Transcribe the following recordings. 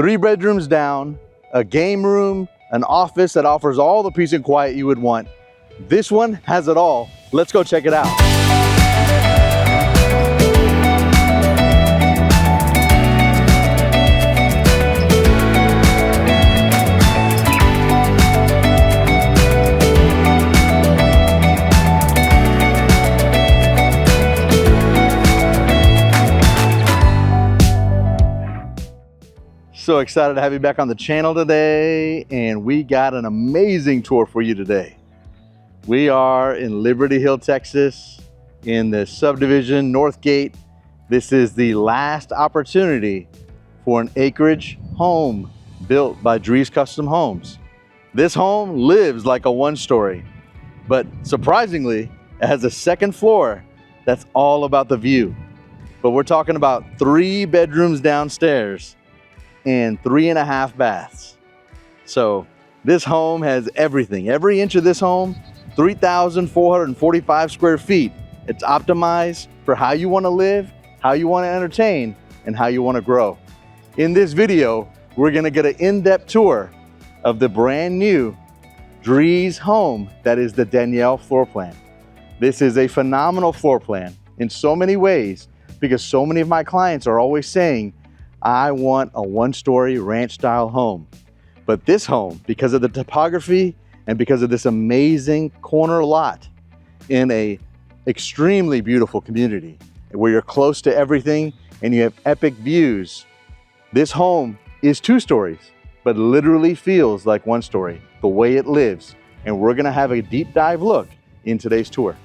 3 bedrooms down, a game room, an office that offers all the peace and quiet you would want. This one has it all. Let's go check it out. So excited to have you back on the channel today, and we got an amazing tour for you today. We are in Liberty Hill, Texas, in the subdivision Northgate. This is the last opportunity for an acreage home built by Drees Custom Homes. This home lives like a one-story, but surprisingly, it has a second floor that's all about the view. But we're talking about 3 bedrooms downstairs and 3.5 baths. So this home has everything. Every inch of this home, 3,445 square feet. It's optimized for how you want to live, how you want to entertain, and how you want to grow. In this video, we're going to get an in-depth tour of the brand new Drees home that is the Danielle Floor Plan. This is a phenomenal floor plan in so many ways, because so many of my clients are always saying, I want a one-story ranch style home. But this home, because of the topography and because of this amazing corner lot in a extremely beautiful community where you're close to everything and you have epic views, this home is 2 stories, but literally feels like 1 story, the way it lives. And we're gonna have a deep dive look in today's tour.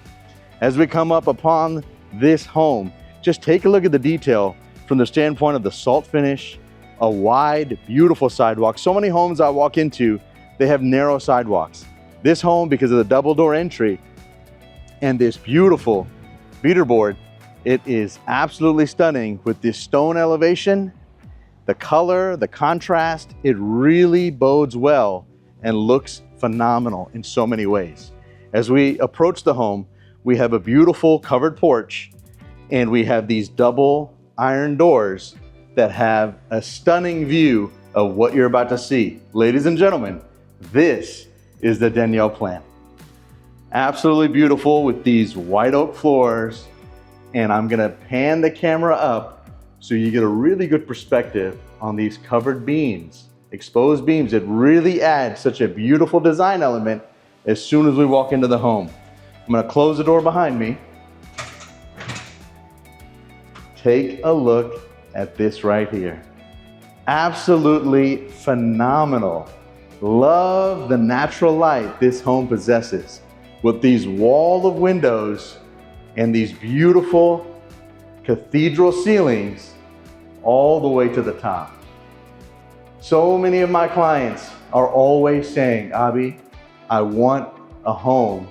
As we come up upon this home, just take a look at the detail from the standpoint of the salt finish, a wide, beautiful sidewalk. So many homes I walk into, they have narrow sidewalks. This home, because of the double door entry and this beautiful beater board, it is absolutely stunning with this stone elevation, the color, the contrast. It really bodes well and looks phenomenal in so many ways. As we approach the home, we have a beautiful covered porch, and we have these double iron doors that have a stunning view of what you're about to see. Ladies and gentlemen, this is the Danielle Plan. Absolutely beautiful with these white oak floors, and I'm gonna pan the camera up so you get a really good perspective on these covered beams, exposed beams. It really adds such a beautiful design element as soon as we walk into the home. I'm gonna close the door behind me. Take a look at this right here. Absolutely phenomenal. Love the natural light this home possesses with these wall of windows and these beautiful cathedral ceilings all the way to the top. So many of my clients are always saying, Abbi, I want a home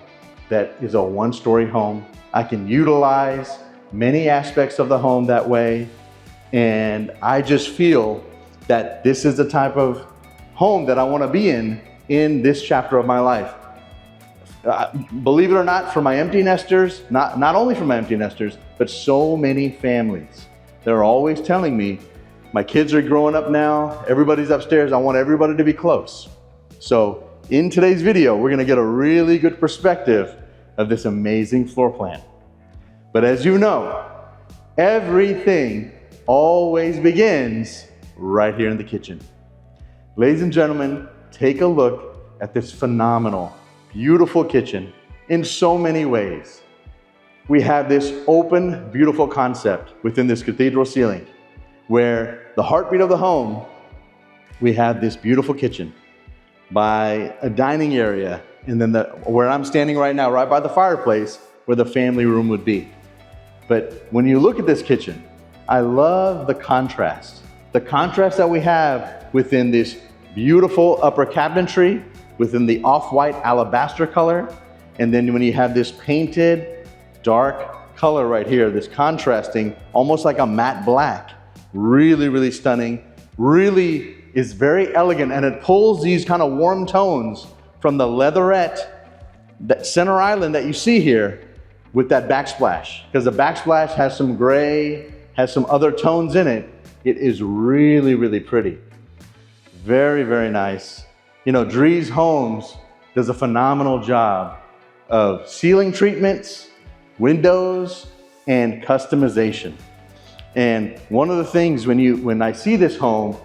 that is a 1-story home. I can utilize many aspects of the home that way, and I just feel that this is the type of home that I want to be in this chapter of my life. Believe it or not, for my empty nesters, not only for my empty nesters, but so many families, they're always telling me, my kids are growing up now, everybody's upstairs, I want everybody to be close. So in today's video, we're going to get a really good perspective of this amazing floor plan. But as you know, everything always begins right here in the kitchen. Ladies and gentlemen, take a look at this phenomenal, beautiful kitchen in so many ways. We have this open, beautiful concept within this cathedral ceiling, where the heartbeat of the home, we have this beautiful kitchen by a dining area, and then where I'm standing right now, right by the fireplace, where the family room would be. But when you look at this kitchen, I love the contrast. The contrast that we have within this beautiful upper cabinetry, within the off-white alabaster color, and then when you have this painted dark color right here, this contrasting, almost like a matte black. Really, really stunning. Really is very elegant, and it pulls these kind of warm tones from the leatherette, that center island that you see here, with that backsplash, because the backsplash has some gray, has some other tones in it. It is really, really pretty. Very, very nice. You know, Drees Homes does a phenomenal job of ceiling treatments, windows, and customization. And one of the things when I see this home,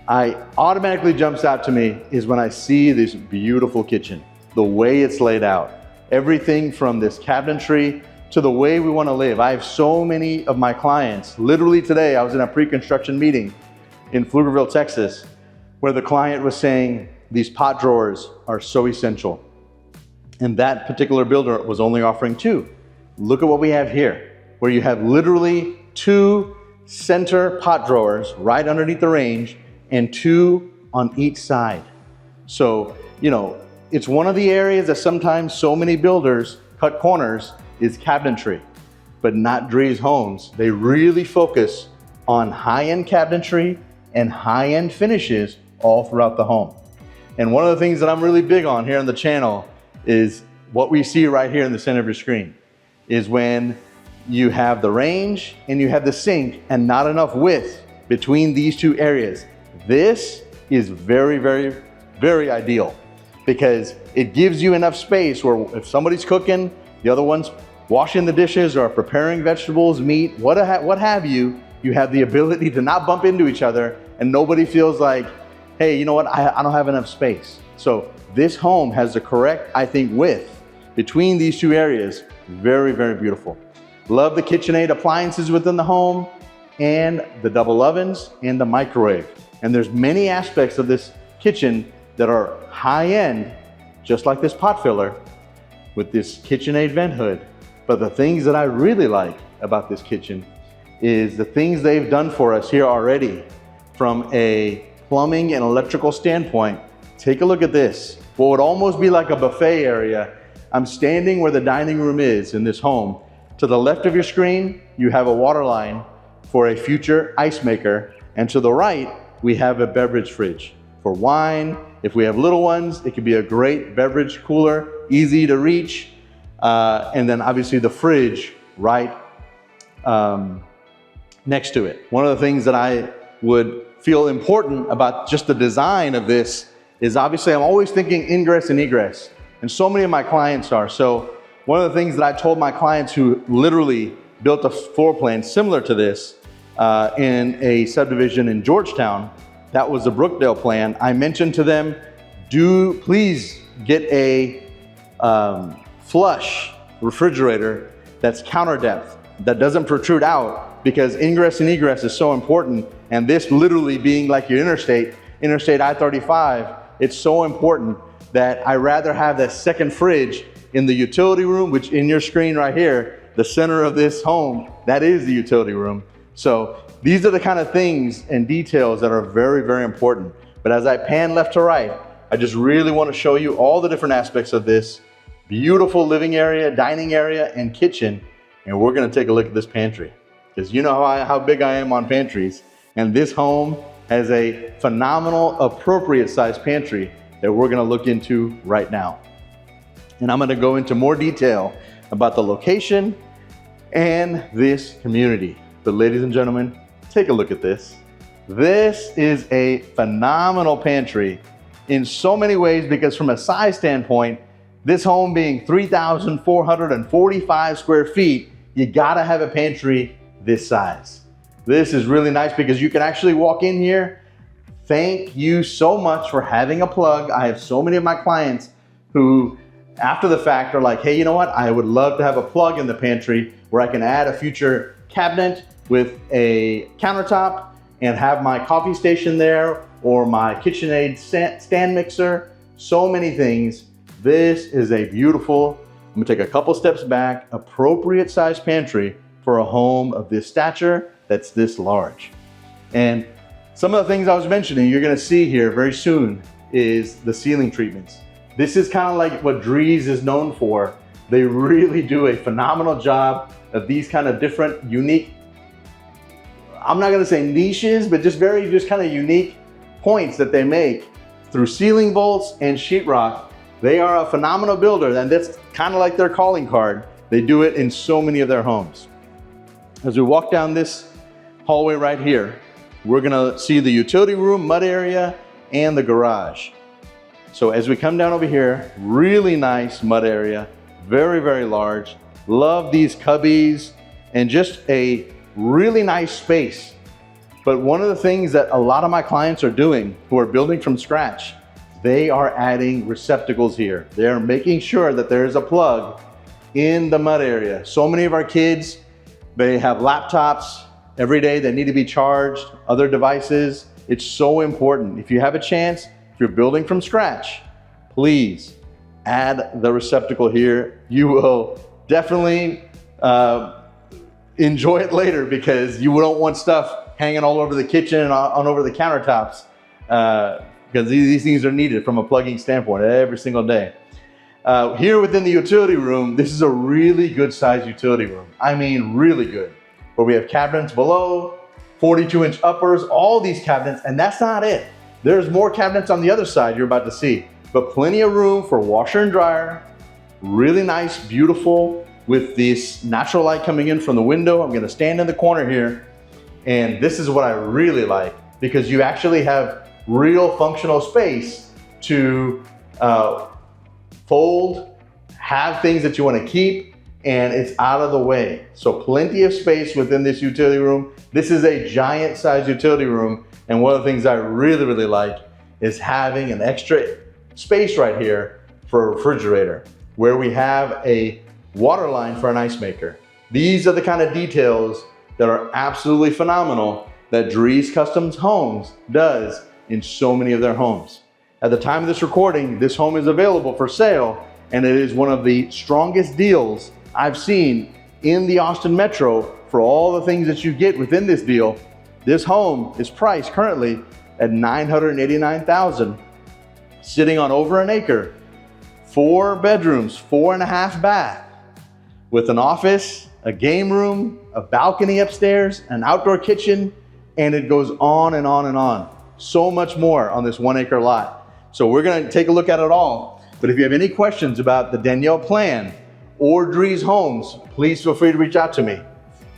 I automatically jumps out to me is when I see this beautiful kitchen, the way it's laid out. Everything from this cabinetry to the way we want to live. I have so many of my clients, literally today I was in a pre-construction meeting in Pflugerville, Texas, where the client was saying these pot drawers are so essential. And that particular builder was only offering 2. Look at what we have here, where you have literally 2 center pot drawers right underneath the range and 2 on each side. So, you know, it's one of the areas that sometimes so many builders cut corners is cabinetry, but not Drees Homes. They really focus on high-end cabinetry and high-end finishes all throughout the home. And one of the things that I'm really big on here on the channel is what we see right here in the center of your screen is when you have the range and you have the sink and not enough width between these 2 areas. This is very, very, very ideal because it gives you enough space where if somebody's cooking, the other one's washing the dishes or preparing vegetables, meat, what have you, you have the ability to not bump into each other and nobody feels like, hey, you know what, I don't have enough space. So this home has the correct, I think, width between these 2 areas. Very, very beautiful. Love the KitchenAid appliances within the home and the double ovens and the microwave. And there's many aspects of this kitchen that are high-end, just like this pot filler with this KitchenAid vent hood. But the things that I really like about this kitchen is the things they've done for us here already from a plumbing and electrical standpoint. Take a look at this. What would almost be like a buffet area. I'm standing where the dining room is in this home. To the left of your screen, you have a water line for a future ice maker. And to the right, we have a beverage fridge for wine. If we have little ones, it could be a great beverage cooler, easy to reach. And then obviously the fridge right next to it. One of the things that I would feel important about just the design of this is obviously I'm always thinking ingress and egress. And so many of my clients are. So one of the things that I told my clients who literally built a floor plan similar to this in a subdivision in Georgetown, that was the Brookdale plan. I mentioned to them, please get a flush refrigerator that's counter depth, that doesn't protrude out, because ingress and egress is so important. And this literally being like your interstate I-35, it's so important that I rather have that second fridge in the utility room, which in your screen right here, the center of this home, that is the utility room. So these are the kind of things and details that are very, very important. But as I pan left to right, I just really want to show you all the different aspects of this beautiful living area, dining area, and kitchen. And we're going to take a look at this pantry, because you know how big I am on pantries. And this home has a phenomenal, appropriate sized pantry that we're going to look into right now. And I'm going to go into more detail about the location and this community. But ladies and gentlemen, take a look at this. This is a phenomenal pantry in so many ways, because from a size standpoint, this home being 3,445 square feet, you gotta have a pantry this size. This is really nice because you can actually walk in here. Thank you so much for having a plug. I have so many of my clients who after the fact are like, hey, you know what? I would love to have a plug in the pantry where I can add a future cabinet with a countertop and have my coffee station there or my KitchenAid stand mixer. So many things. This is a beautiful, I'm gonna take a couple steps back, appropriate size pantry for a home of this stature that's this large. And some of the things I was mentioning, you're gonna see here very soon is the ceiling treatments. This is kind of like what Drees is known for. They really do a phenomenal job of these kind of different, unique, I'm not gonna say niches, but just kind of unique points that they make through ceiling bolts and sheetrock. They are a phenomenal builder, and that's kind of like their calling card. They do it in so many of their homes. As we walk down this hallway right here, we're gonna see the utility room, mud area, and the garage. So as we come down over here, really nice mud area, very, very large. Love these cubbies and just a really nice space. But one of the things that a lot of my clients are doing who are building from scratch, they are adding receptacles here. They're making sure that there is a plug in the mud area. So many of our kids, they have laptops every day that need to be charged, other devices. It's so important. If you have a chance, if you're building from scratch, please add the receptacle here. You will definitely enjoy it later because you don't want stuff hanging all over the kitchen and on over the countertops because these things are needed from a plugging standpoint every single day. Here within the utility room, this is a really good sized utility room. I mean, really good. Where we have cabinets below, 42-inch uppers, all these cabinets, and that's not it. There's more cabinets on the other side you're about to see, but plenty of room for washer and dryer. Really nice, beautiful, with this natural light coming in from the window. I'm gonna stand in the corner here, and this is what I really like, because you actually have real functional space to fold, have things that you want to keep, and it's out of the way. So plenty of space within this utility room. This is a giant size utility room, and one of the things I really, really like is having an extra space right here for a refrigerator, where we have a water line for an ice maker. These are the kind of details that are absolutely phenomenal that Drees Custom Homes does in so many of their homes. At the time of this recording, this home is available for sale, and it is one of the strongest deals I've seen in the Austin Metro for all the things that you get within this deal. This home is priced currently at $989,000, sitting on over an acre, 4 bedrooms, 4.5 bath, with an office, a game room, a balcony upstairs, an outdoor kitchen, and it goes on and on and on. So much more on this 1 acre lot. So we're gonna take a look at it all. But if you have any questions about the Danielle Plan or Drees Homes, please feel free to reach out to me.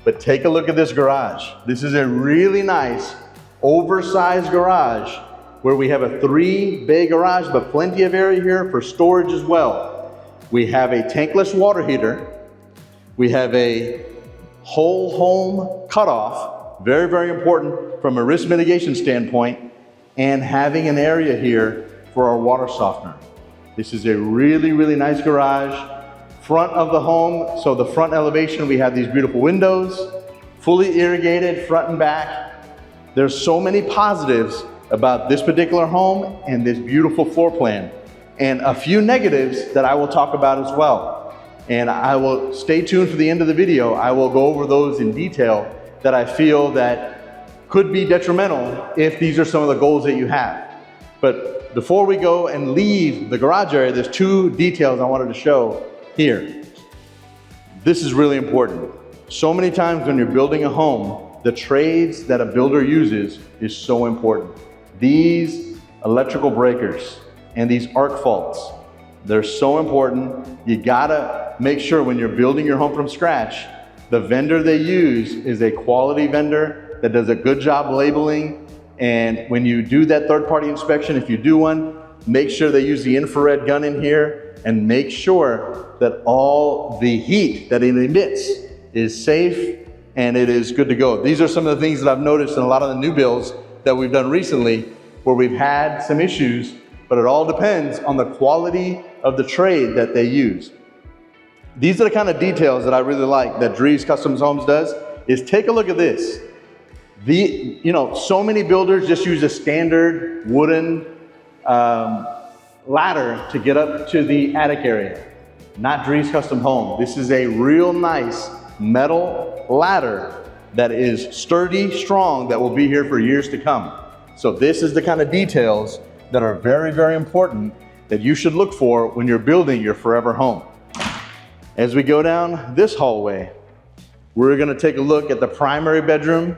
But take a look at this garage. This is a really nice, oversized garage where we have a 3-bay garage, but plenty of area here for storage as well. We have a tankless water heater. We have a whole home cutoff, very, very important from a risk mitigation standpoint, and having an area here for our water softener. This is a really, really nice garage. Front of the home, so the front elevation, we have these beautiful windows, fully irrigated front and back. There's so many positives about this particular home and this beautiful floor plan, and a few negatives that I will talk about as well. And I will stay tuned for the end of the video. I will go over those in detail that I feel that could be detrimental if these are some of the goals that you have. But before we go and leave the garage area, there's 2 details I wanted to show here. This is really important. So many times when you're building a home, the trades that a builder uses is so important. These electrical breakers and these arc faults, they're so important. You gotta make sure when you're building your home from scratch, the vendor they use is a quality vendor that does a good job labeling. And when you do that third-party inspection, if you do one, make sure they use the infrared gun in here and make sure that all the heat that it emits is safe and it is good to go. These are some of the things that I've noticed in a lot of the new builds that we've done recently where we've had some issues, but it all depends on the quality of the trade that they use. These are the kind of details that I really like that Drees Custom Homes does, is take a look at this. So many builders just use a standard wooden ladder to get up to the attic area. Not Drees Custom Home. This is a real nice metal ladder that is sturdy, strong, that will be here for years to come. So this is the kind of details that are very, very important that you should look for when you're building your forever home. As we go down this hallway, we're gonna take a look at the primary bedroom.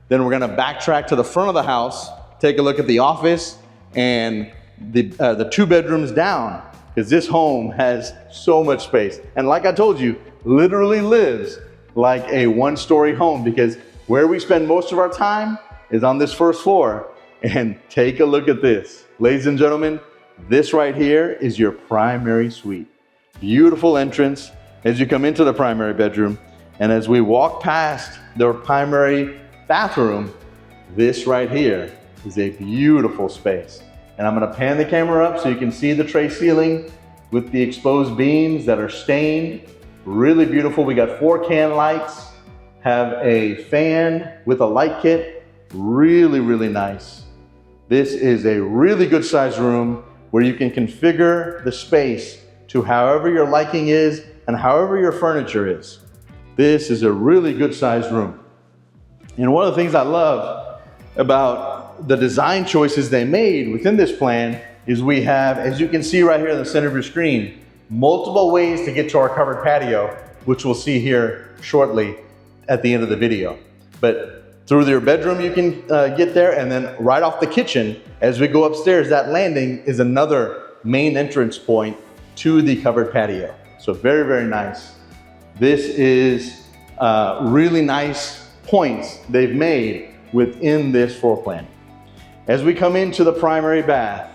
Then we're gonna backtrack to the front of the house, take a look at the office and the 2 bedrooms down, because this home has so much space. And like I told you, literally lives like a 1-story home, because where we spend most of our time is on this first floor. And take a look at this. Ladies and gentlemen, this right here is your primary suite. Beautiful entrance as you come into the primary bedroom. And as we walk past their primary bathroom, this right here is a beautiful space. And I'm gonna pan the camera up so you can see the tray ceiling with the exposed beams that are stained. Really beautiful. We got 4 can lights, have a fan with a light kit. Really, really nice. This is a really good sized room where you can configure the space to however your liking is and however your furniture is. This is a really good sized room. And one of the things I love about the design choices they made within this plan is we have, as you can see right here in the center of your screen, multiple ways to get to our covered patio, which we'll see here shortly at the end of the video. But through your bedroom you can get there, and then right off the kitchen, as we go upstairs, that landing is another main entrance point to the covered patio. So very, very nice. This is really nice points they've made within this floor plan. As we come into the primary bath,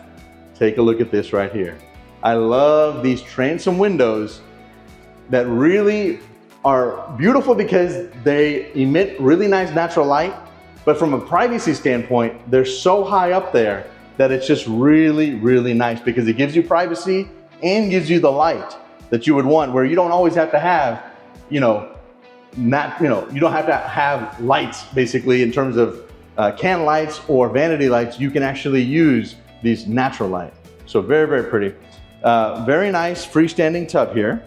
take a look at this right here. I love these transom windows that really are beautiful because they emit really nice natural light, but from a privacy standpoint, they're so high up there that it's just really, really nice because it gives you privacy and gives you the light that you would want, where you don't always have to have, you don't have to have lights basically in terms of can lights or vanity lights. You can actually use these natural light. So very, very pretty. Very nice freestanding tub here.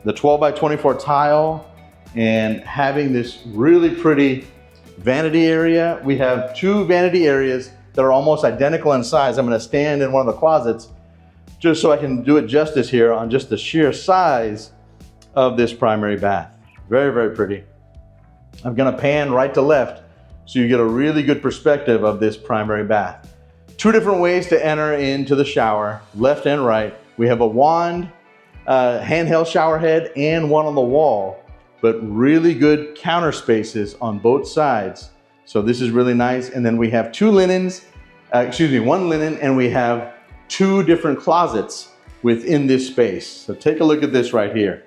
The 12 by 24 tile, and having this really pretty vanity area. We have 2 vanity areas that are almost identical in size. I'm gonna stand in one of the closets just so I can do it justice here on just the sheer size of this primary bath. Very, very pretty. I'm gonna pan right to left so you get a really good perspective of this primary bath. 2 different ways to enter into the shower, left and right. We have a wand, handheld shower head, and one on the wall, but really good counter spaces on both sides. So this is really nice. And then we have 2 linens, one linen, and we have 2 different closets within this space. So take a look at this right here.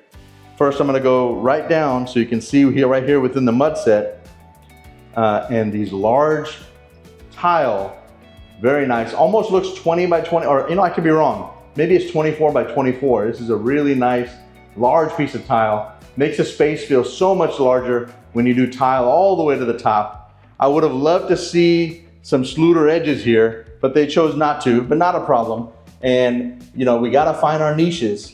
First, I'm gonna go right down so you can see here, right here within the mud set, and these large tile, very nice. Almost looks 20 by 20, or I could be wrong. Maybe it's 24 by 24. This is a really nice, large piece of tile. Makes the space feel so much larger when you do tile all the way to the top. I would have loved to see some Schluter edges here, but they chose not to, but not a problem. And we gotta find our niches.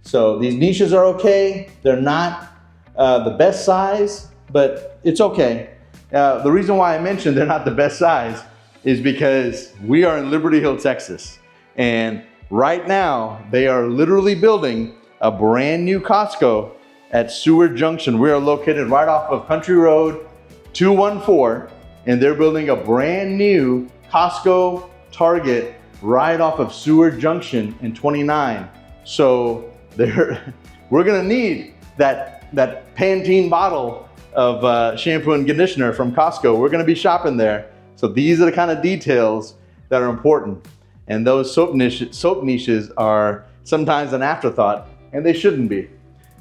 So these niches are okay. They're not the best size, but it's okay. The reason why I mentioned they're not the best size is because we are in Liberty Hill, Texas. And right now, they are literally building a brand new Costco at Seward Junction. We are located right off of Country Road 214, and they're building a brand new Costco Target right off of Seward Junction in 29. So we're gonna need that Pantene bottle of shampoo and conditioner from Costco. We're gonna be shopping there. So these are the kind of details that are important. And those soap niches are sometimes an afterthought, and they shouldn't be.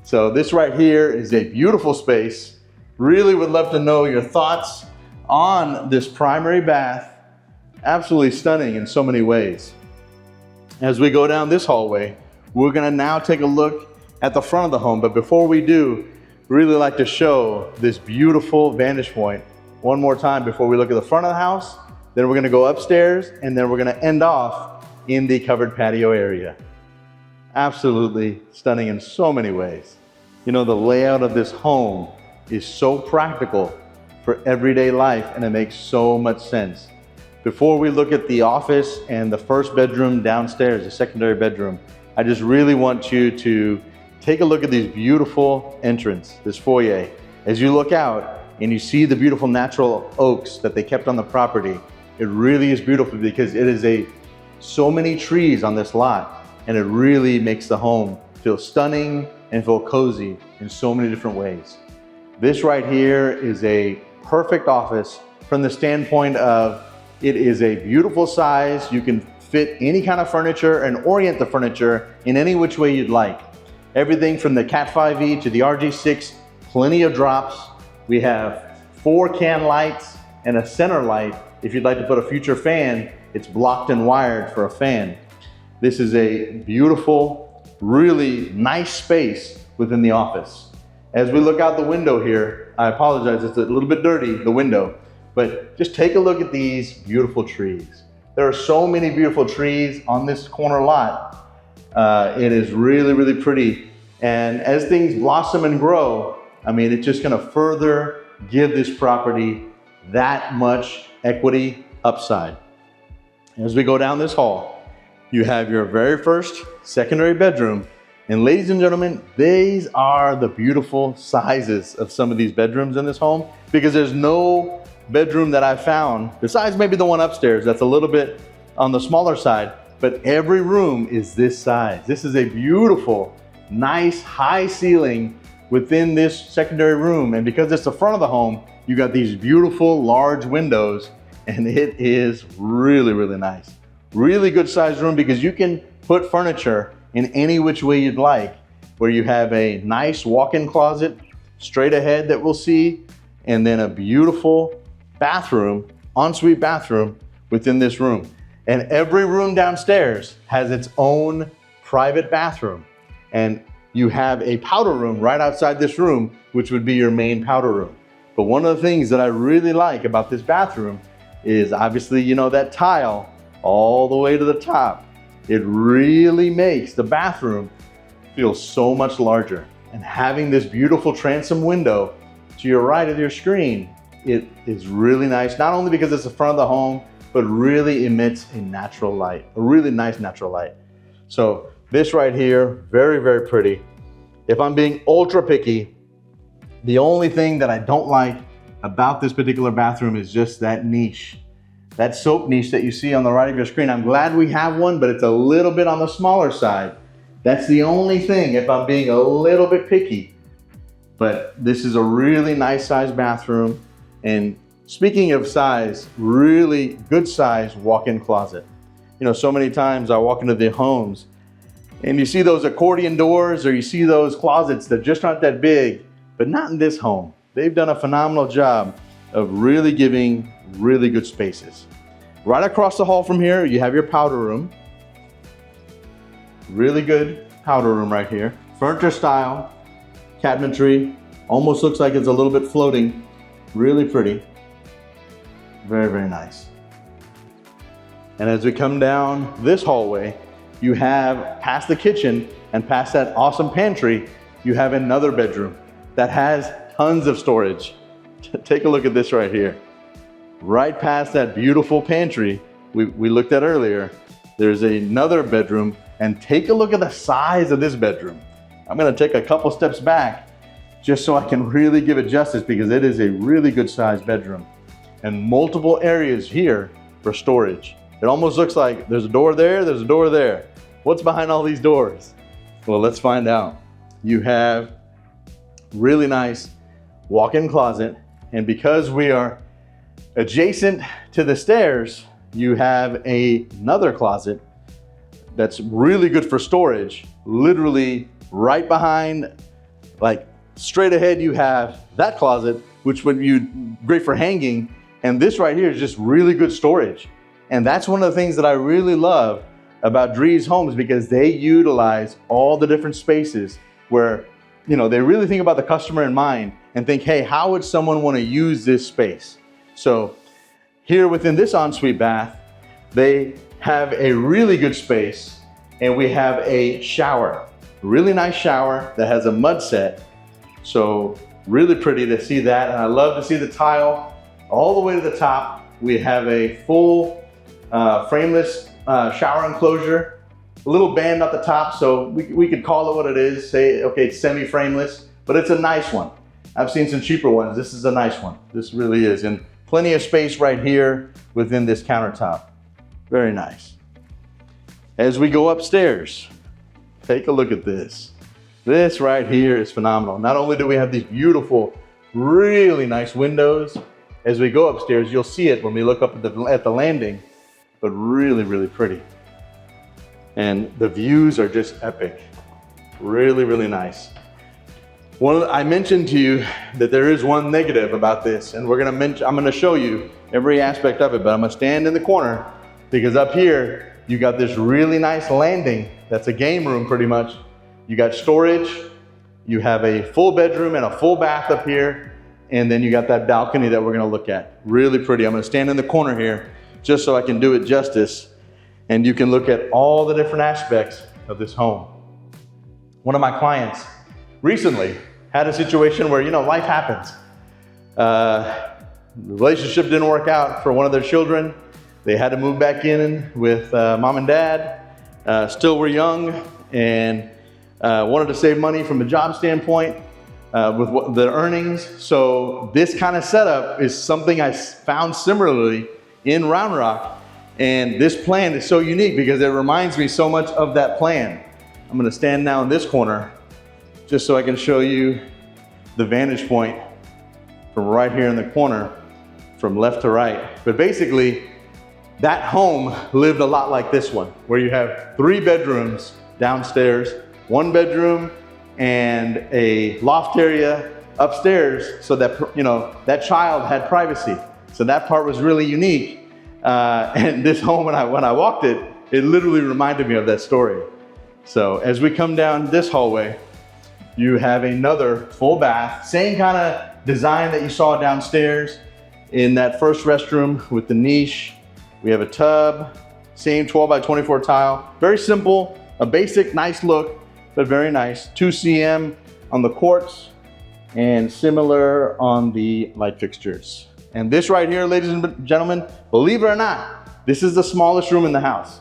So this right here is a beautiful space. Really would love to know your thoughts on this primary bath. Absolutely stunning in so many ways. As we go down this hallway, we're gonna now take a look at the front of the home. But before we do, really like to show this beautiful vantage point one more time before we look at the front of the house. Then we're gonna go upstairs, and then we're gonna end off in the covered patio area. Absolutely stunning in so many ways. The layout of this home is so practical for everyday life, and it makes so much sense. Before we look at the office and the first bedroom downstairs, the secondary bedroom, I just really want you to take a look at these beautiful entrance, this foyer. As you look out and you see the beautiful natural oaks that they kept on the property, it really is beautiful because it is so many trees on this lot, and it really makes the home feel stunning and feel cozy in so many different ways. This right here is a perfect office from the standpoint of It is a beautiful size. You can fit any kind of furniture and orient the furniture in any which way you'd like. Everything from the Cat 5e to the RG6, plenty of drops. We have 4 can lights and a center light. If you'd like to put a future fan, it's blocked and wired for a fan. This is a beautiful, really nice space within the office. As we look out the window here, I apologize, it's a little bit dirty, the window, but just take a look at these beautiful trees. There are so many beautiful trees on this corner lot. It is really, really pretty. And as things blossom and grow, I mean, it's just gonna further give this property that much equity upside. As we go down this hall, you have your very first secondary bedroom. And ladies and gentlemen, these are the beautiful sizes of some of these bedrooms in this home, because there's no bedroom that I've found, besides maybe the one upstairs that's a little bit on the smaller side, but every room is this size. This is a beautiful, nice, high ceiling within this secondary room. And because it's the front of the home, you got these beautiful, large windows, and it is really, really nice. Really good sized room, because you can put furniture in any which way you'd like, where you have a nice walk-in closet straight ahead that we'll see, and then a beautiful bathroom, ensuite bathroom within this room. And every room downstairs has its own private bathroom. And you have a powder room right outside this room, which would be your main powder room. But one of the things that I really like about this bathroom is obviously, you know, that tile all the way to the top. It really makes the bathroom feel so much larger. And having this beautiful transom window to your right of your screen, it is really nice, not only because it's the front of the home, but really emits a natural light, a really nice natural light. So this right here, very, very pretty. If I'm being ultra picky, the only thing that I don't like about this particular bathroom is just that niche. That soap niche that you see on the right of your screen. I'm glad we have one, but it's a little bit on the smaller side. That's the only thing if I'm being a little bit picky. But this is a really nice sized bathroom. And speaking of size, really good size walk-in closet. You know, so many times I walk into the homes and you see those accordion doors, or you see those closets that just aren't that big, but not in this home. They've done a phenomenal job of really giving really good spaces. Right across the hall from here, you have your powder room. Really good powder room right here. Furniture style, cabinetry, almost looks like it's a little bit floating. Really pretty. Very, very nice. And as we come down this hallway, you have, past the kitchen and past that awesome pantry, you have another bedroom that has tons of storage. Take a look at this right here. Right past that beautiful pantry we looked at earlier, there's another bedroom, and take a look at the size of this bedroom. I'm gonna take a couple steps back just so I can really give it justice, because it is a really good sized bedroom. And multiple areas here for storage. It almost looks like there's a door there, there's a door there. What's behind all these doors? Well, let's find out. You have really nice walk-in closet, and because we are adjacent to the stairs, you have another closet that's really good for storage. Literally right behind, like straight ahead, you have that closet, which would be great for hanging. And this right here is just really good storage. And that's one of the things that I really love about Drees homes, because they utilize all the different spaces where, you know, they really think about the customer in mind and think, hey, how would someone want to use this space? So here within this ensuite bath, they have a really good space, and we have a shower, really nice shower that has a mud set. So really pretty to see that. And I love to see the tile all the way to the top. We have a full frameless shower enclosure, a little band at the top, so we could call it what it is, say, okay, it's semi-frameless, but it's a nice one. I've seen some cheaper ones. This is a nice one. This really is. And plenty of space right here within this countertop. Very nice. As we go upstairs, take a look at this. This right here is phenomenal. Not only do we have these beautiful, really nice windows, as we go upstairs, you'll see it when we look up at the landing, but really, really pretty. And the views are just epic. Really, really nice. I mentioned to you that there is one negative about this, and I'm gonna show you every aspect of it, but I'm gonna stand in the corner because up here, you got this really nice landing. That's a game room pretty much. You got storage, you have a full bedroom and a full bath up here, and then you got that balcony that we're gonna look at. Really pretty. I'm gonna stand in the corner here just so I can do it justice, and you can look at all the different aspects of this home. One of my clients recently had a situation where, life happens. The relationship didn't work out for one of their children. They had to move back in with mom and dad, still were young, and wanted to save money from a job standpoint with the earnings. So this kind of setup is something I found similarly in Round Rock. And this plan is so unique because it reminds me so much of that plan. I'm gonna stand now in this corner just so I can show you the vantage point from right here in the corner, from left to right. But basically, that home lived a lot like this one, where you have 3 bedrooms downstairs, 1 bedroom and a loft area upstairs, so that that child had privacy. So that part was really unique. And this home, when I walked it, it literally reminded me of that story. So as we come down this hallway, you have another full bath, same kind of design that you saw downstairs in that first restroom with the niche. We have a tub, same 12 by 24 tile. Very simple, a basic, nice look, but very nice. 2 cm on the quartz and similar on the light fixtures. And this right here, ladies and gentlemen, believe it or not, this is the smallest room in the house.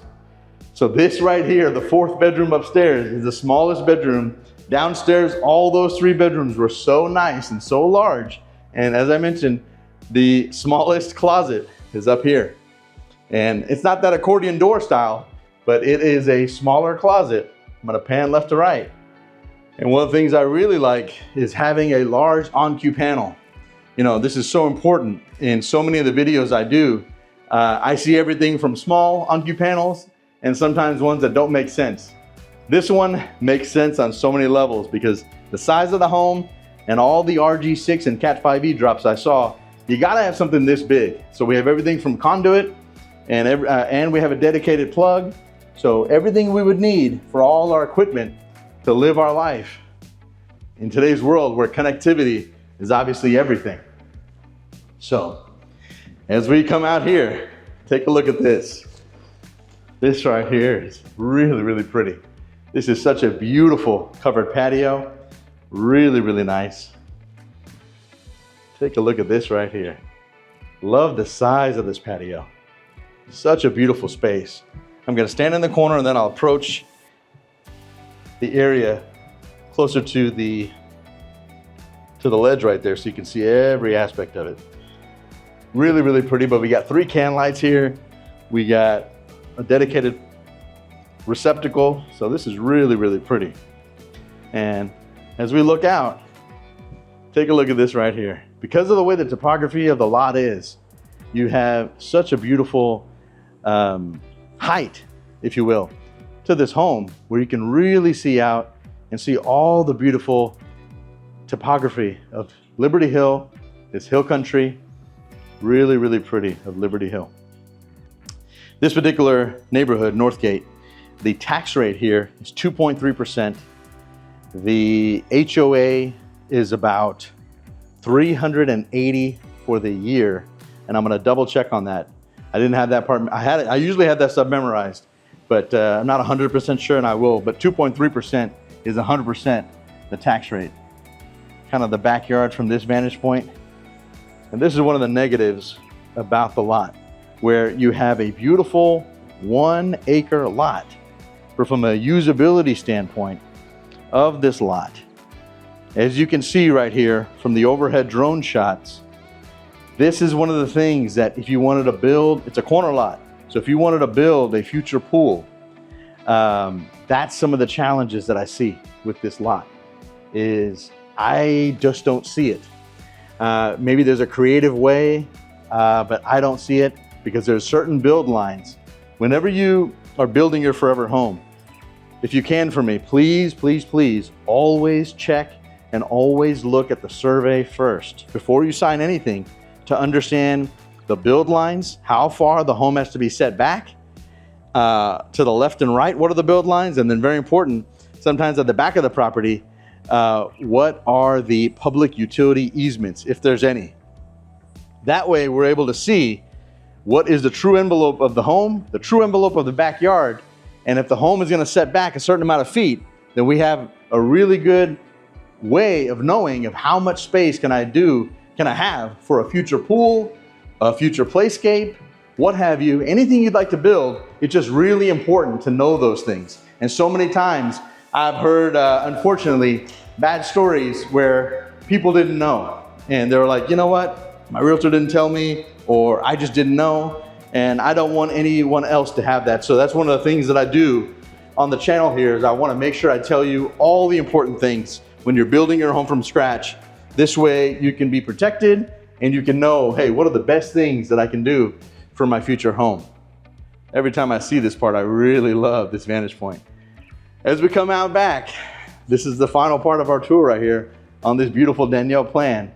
So this right here, the 4th bedroom upstairs, is the smallest bedroom. Downstairs, all those 3 bedrooms were so nice and so large. And as I mentioned, the smallest closet is up here. And it's not that accordion door style, but it is a smaller closet. I'm gonna pan left to right. And one of the things I really like is having a large en-queue panel. This is so important in so many of the videos I do. I see everything from small en-queue panels and sometimes ones that don't make sense. This one makes sense on so many levels because the size of the home and all the RG6 and Cat 5e drops I saw, you gotta have something this big. So we have everything from conduit and we have a dedicated plug. So everything we would need for all our equipment to live our life in today's world where connectivity is obviously everything. So as we come out here, take a look at this. This right here is really, really pretty. This is such a beautiful covered patio. Really, really nice. Take a look at this right here. Love the size of this patio. Such a beautiful space. I'm gonna stand in the corner and then I'll approach the area closer to the ledge right there so you can see every aspect of it. Really, really pretty, but we got 3 can lights here. We got a dedicated receptacle. So this is really, really pretty. And as we look out, take a look at this right here. Because of the way the topography of the lot is, you have such a beautiful height, if you will, to this home where you can really see out and see all the beautiful topography of Liberty Hill, this hill country. Really, really pretty of Liberty Hill. This particular neighborhood, Northgate, the tax rate here is 2.3%. The HOA is about $380 for the year, and I'm gonna double check on that. I didn't have that part. I usually had that stuff memorized, but I'm not 100% sure, and I will. But 2.3% is 100% the tax rate. Kind of the backyard from this vantage point. And this is one of the negatives about the lot, where you have a beautiful 1 acre lot. But from a usability standpoint of this lot, as you can see right here from the overhead drone shots, this is one of the things that if you wanted to build, it's a corner lot. So if you wanted to build a future pool, that's some of the challenges that I see with this lot is I just don't see it. Maybe there's a creative way, but I don't see it because there's certain build lines. Whenever you are building your forever home, if you can for me, please, please, please, always check and always look at the survey first before you sign anything to understand the build lines, how far the home has to be set back to the left and right. What are the build lines? And then very important, sometimes at the back of the property, what are the public utility easements, if there's any? That way we're able to see what is the true envelope of the home, the true envelope of the backyard, and if the home is gonna set back a certain amount of feet, then we have a really good way of knowing of how much space can I have for a future pool, a future playscape, what have you, anything you'd like to build. It's just really important to know those things. And so many times I've heard, unfortunately, bad stories where people didn't know. And they were like, you know what? My realtor didn't tell me, or I just didn't know. And I don't want anyone else to have that. So that's one of the things that I do on the channel here is I want to make sure I tell you all the important things when you're building your home from scratch. This way you can be protected and you can know, hey, what are the best things that I can do for my future home? Every time I see this part, I really love this vantage point. As we come out back, this is the final part of our tour right here on this beautiful Danielle plan.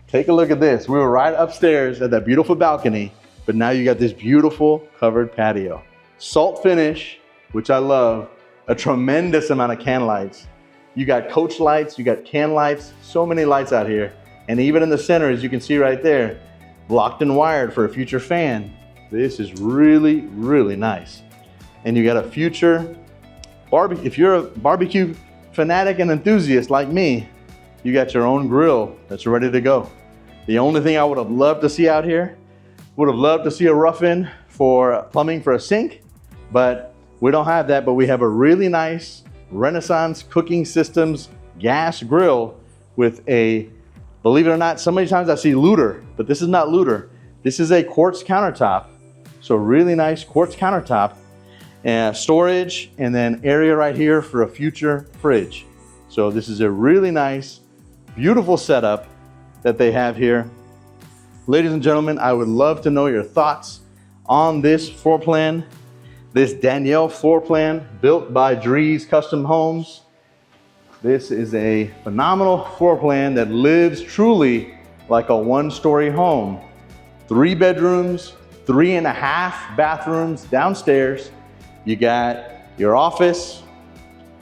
Take a look at this. We were right upstairs at that beautiful balcony, but now you got this beautiful covered patio. Salt finish, which I love, a tremendous amount of can lights. You got coach lights, you got can lights, so many lights out here. And even in the center, as you can see right there, blocked and wired for a future fan. This is really, really nice. And you got a future barbecue. If you're a barbecue fanatic and enthusiast like me, you got your own grill that's ready to go. The only thing I would have loved to see out here, would have loved to see a rough-in for plumbing for a sink, but we don't have that. But we have a really nice Renaissance cooking systems gas grill with a, believe it or not, so many times I see looter, but this is not looter. This is a quartz countertop. So really nice quartz countertop and storage, and then area right here for a future fridge. So this is a really nice, beautiful setup that they have here. Ladies and gentlemen, I would love to know your thoughts on this floor plan, this Danielle floor plan built by Drees Custom Homes. This is a phenomenal floor plan that lives truly like a one-story home. 3 bedrooms, 3.5 bathrooms downstairs. You got your office,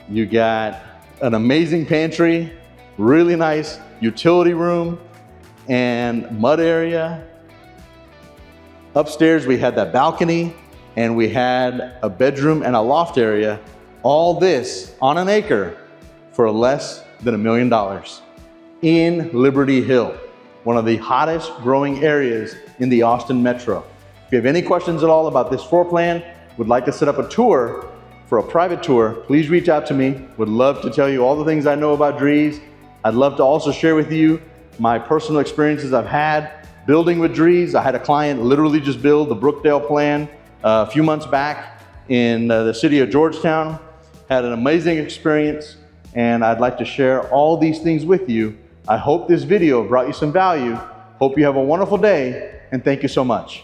you got an amazing pantry, really nice utility room and mud area. Upstairs we had that balcony and we had a bedroom and a loft area. All this on an acre for less than $1 million in Liberty Hill, one of the hottest growing areas in the Austin metro. If you have any questions at all about this floor plan, would like to set up a tour for a private tour, please reach out to me. Would love to tell you all the things I know about Drees. I'd love to also share with you my personal experiences I've had building with Drees. I had a client literally just build the Brookdale plan a few months back in the city of Georgetown. Had an amazing experience, and I'd like to share all these things with you. I hope this video brought you some value. Hope you have a wonderful day, and thank you so much.